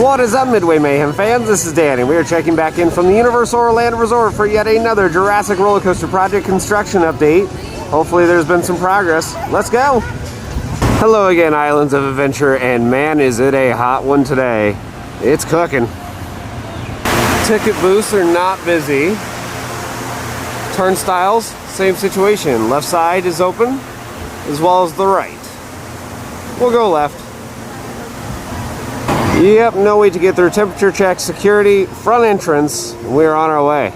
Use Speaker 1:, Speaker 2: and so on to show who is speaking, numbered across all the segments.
Speaker 1: What is up, Midway Mayhem fans? This is Danny. We are checking back in from the Universal Orlando Resort for yet another Jurassic roller coaster project construction update. Hopefully there's been some progress. Let's go! Hello again, Islands of Adventure, and man is it a hot one today. It's cooking. Ticket booths are not busy. Turnstiles, same situation. Left side is open, as well as the right. We'll go left. Yep, no wait to get through. Temperature check, security, front entrance. We're on our way.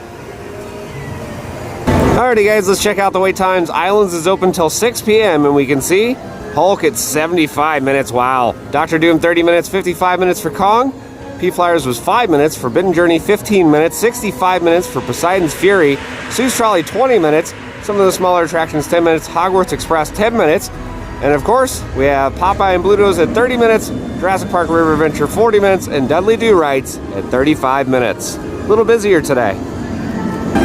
Speaker 1: Alrighty guys, let's check out the wait times. Islands is open till 6 p.m. and we can see Hulk at 75 minutes. Wow. Dr. Doom 30 minutes, 55 minutes for Kong. P-Flyers was 5 minutes. Forbidden Journey 15 minutes, 65 minutes for Poseidon's Fury. Sue's Trolley 20 minutes. Some of the smaller attractions 10 minutes. Hogwarts Express 10 minutes. And of course, we have Popeye and Bluto's at 30 minutes, Jurassic Park River Adventure 40 minutes, and Dudley Do Rights at 35 minutes. A little busier today.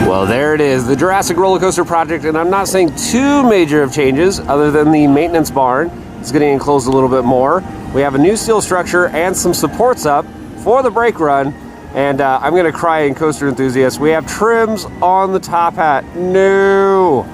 Speaker 1: Well, there it is, the Jurassic roller coaster project, and I'm not saying too major of changes other than the maintenance barn. It's getting enclosed a little bit more. We have a new steel structure and some supports up for the brake run. And I'm gonna cry in coaster enthusiasts. We have trims on the top hat. No.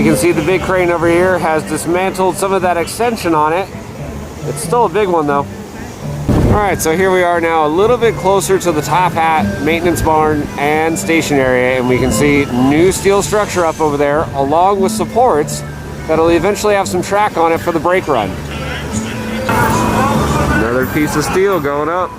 Speaker 1: we can see the big crane over here has dismantled some of that extension on it. It's still a big one though. Alright, so here we are now a little bit closer to the top hat, maintenance barn, and station area, and we can see new steel structure up over there, along with supports that'll eventually have some track on it for the brake run. Another piece of steel going up.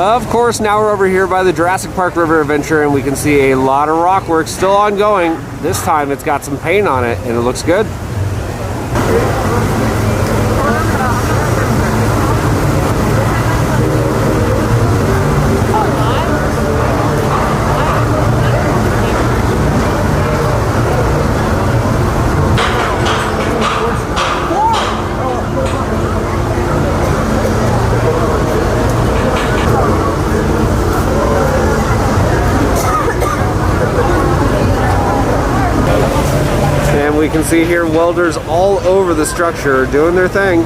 Speaker 1: Of course, now we're over here by the Jurassic Park River Adventure, and we can see a lot of rock work still ongoing. This time it's got some paint on it, and it looks good. We can see here welders all over the structure doing their thing.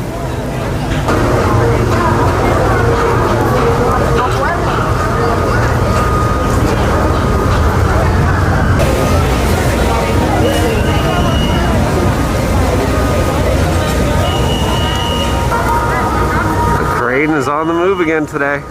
Speaker 1: The crane is on the move again today.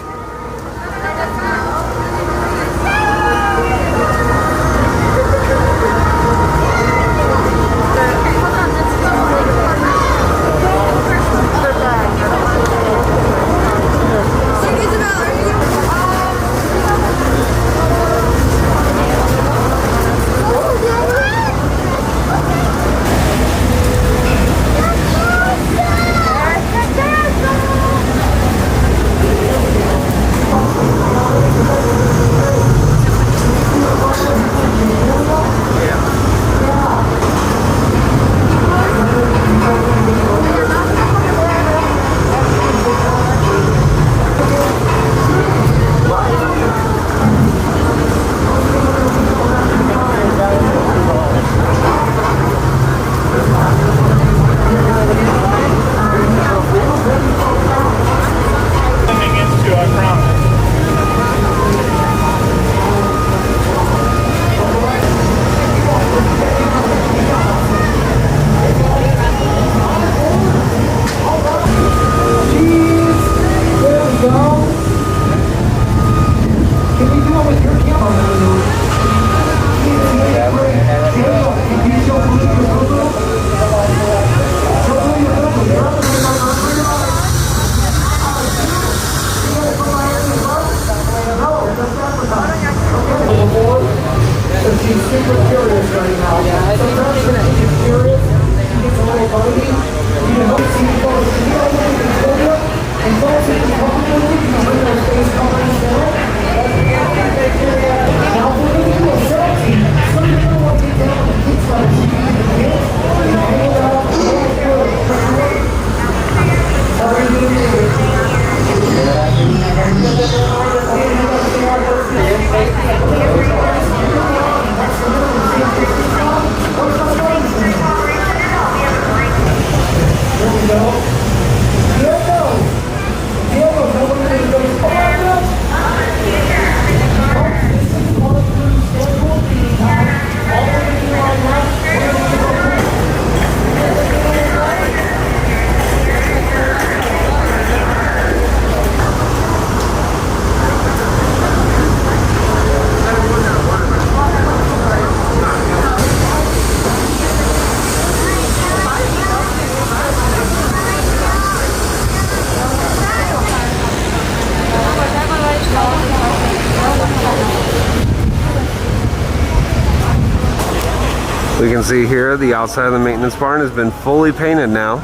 Speaker 1: We can see here the outside of the maintenance barn has been fully painted now.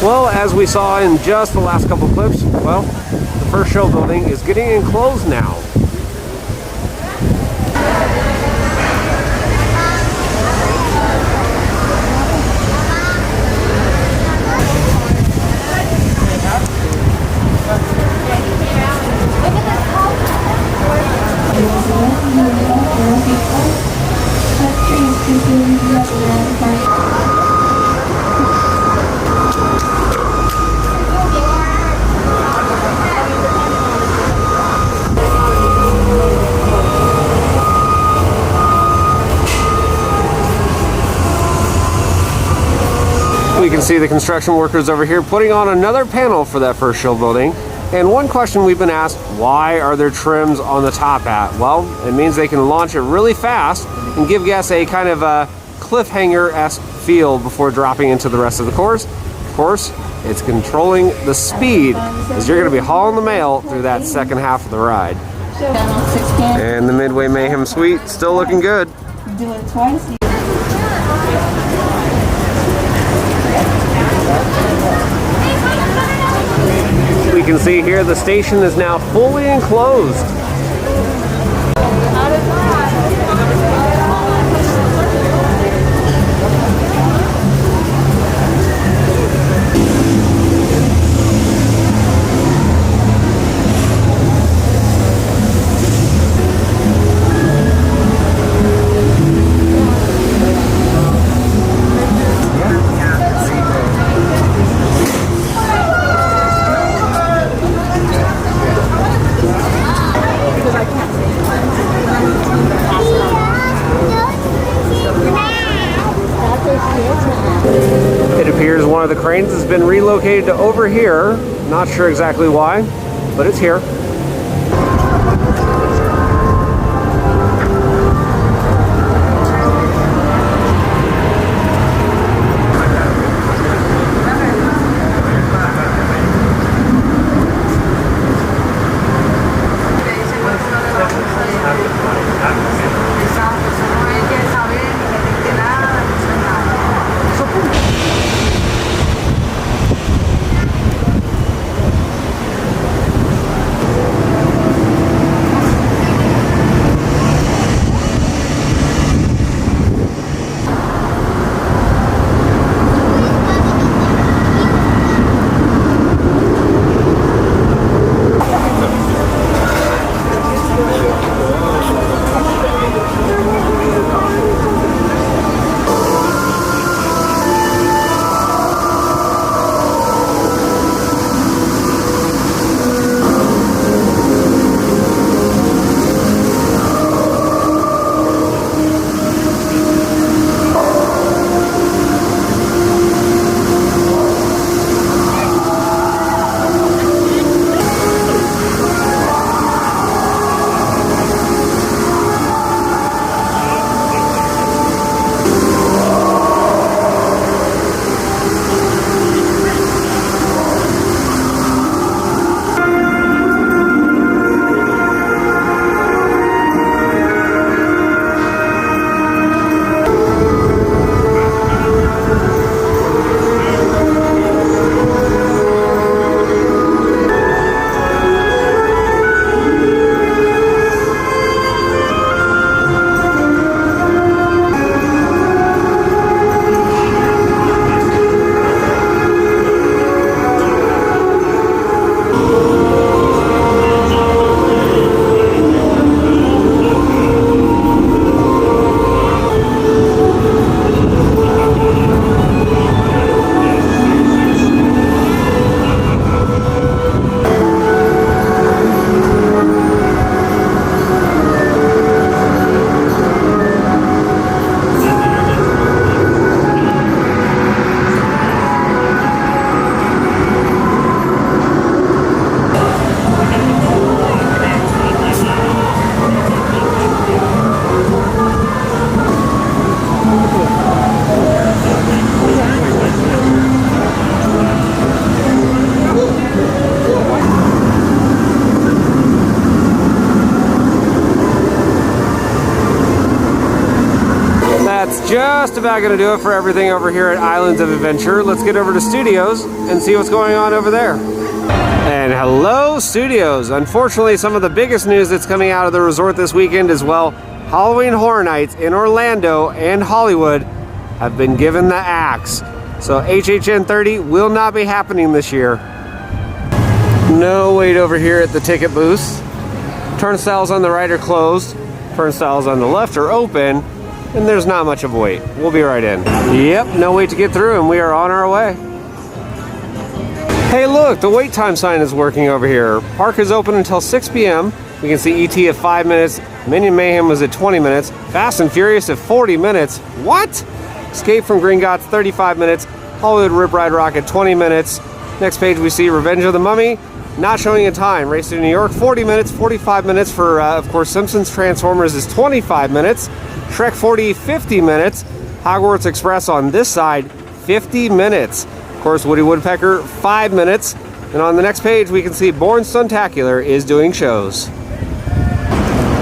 Speaker 1: Well, as we saw in just the last couple clips, well, the first show building is getting enclosed now. We can see the construction workers over here putting on another panel for that first show building. And one question we've been asked, why are there trims on the top hat? Well, it means they can launch it really fast and give guests a kind of a cliffhanger-esque feel before dropping into the rest of the course. Of course, it's controlling the speed as you're going to be hauling the mail through that second half of the ride. And the Midway Mayhem Suite still looking good.
Speaker 2: Do it twice.
Speaker 1: We can see here the station is now fully enclosed. It appears one of the cranes has been relocated to over here. Not sure exactly why, but it's here. just about going to do it for everything over here at Islands of Adventure. Let's get over to Studios and see what's going on over there. And hello, Studios. Unfortunately, some of the biggest news that's coming out of the resort this weekend is, well, Halloween Horror Nights in Orlando and Hollywood have been given the axe. So HHN 30 will not be happening this year. No wait over here at the ticket booth. Turnstiles on the right are closed. Turnstiles on the left are open. And there's not much of a wait. We'll be right in. Yep, no wait to get through, and we are on our way. Hey look, the wait time sign is working over here. Park is open until 6 p.m. We can see ET at 5 minutes. Minion Mayhem was at 20 minutes. Fast and Furious at 40 minutes. What? Escape from Gringotts 35 minutes. Hollywood Rip Ride Rock at 20 minutes. Next page we see Revenge of the Mummy. Not showing a time. Race to New York, 40 minutes. 45 minutes for, of course, Simpsons Transformers is 25 minutes. Shrek 40, 50 minutes. Hogwarts Express on this side, 50 minutes. Of course, Woody Woodpecker, 5 minutes. And on the next page, we can see Born Stuntacular is doing shows.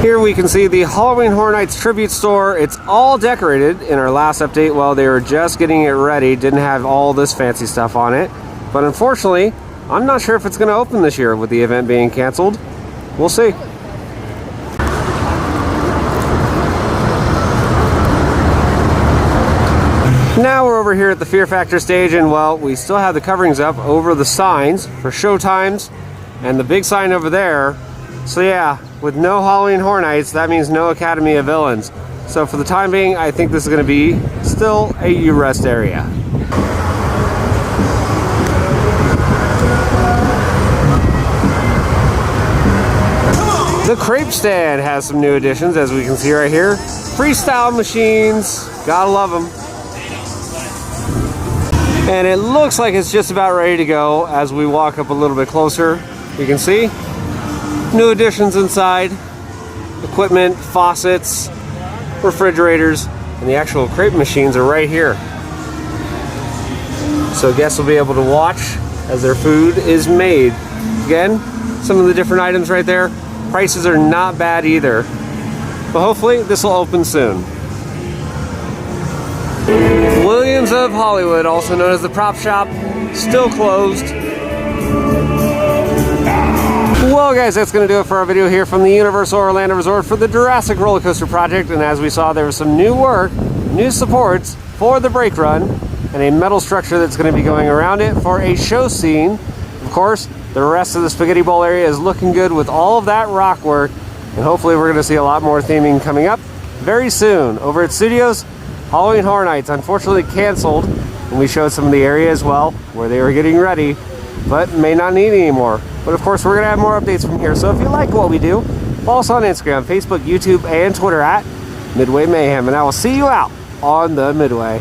Speaker 1: Here we can see the Halloween Horror Nights Tribute Store. It's all decorated. In our last update, well, they were just getting it ready. Didn't have all this fancy stuff on it. But unfortunately, I'm not sure if it's going to open this year with the event being canceled. We'll see. Now we're over here at the Fear Factor stage, and well, we still have the coverings up over the signs for show times and the big sign over there. So yeah, with no Halloween Horror Nights, that means no Academy of Villains. So for the time being, I think this is going to be still a U-Rest area. The crepe stand has some new additions, as we can see right here. Freestyle machines, gotta love them. And it looks like it's just about ready to go as we walk up a little bit closer. You can see new additions inside. Equipment, faucets, refrigerators, and the actual crepe machines are right here. So guests will be able to watch as their food is made. Again, some of the different items right there. Prices are not bad either. But hopefully this will open soon. Williams of Hollywood, also known as the Prop Shop, still closed. Well guys, that's going to do it for our video here from the Universal Orlando Resort for the Jurassic roller coaster project. And as we saw, there was some new work, new supports for the brake run, and a metal structure that's going to be going around it for a show scene. Of course, the rest of the Spaghetti Bowl area is looking good with all of that rock work, and hopefully we're going to see a lot more theming coming up very soon. Over at Studios, Halloween Horror Nights unfortunately canceled, and we showed some of the area as well where they were getting ready, but may not need anymore. But of course, we're going to have more updates from here. So if you like what we do, follow us on Instagram, Facebook, YouTube, and Twitter at Midway Mayhem, and I will see you out on the Midway.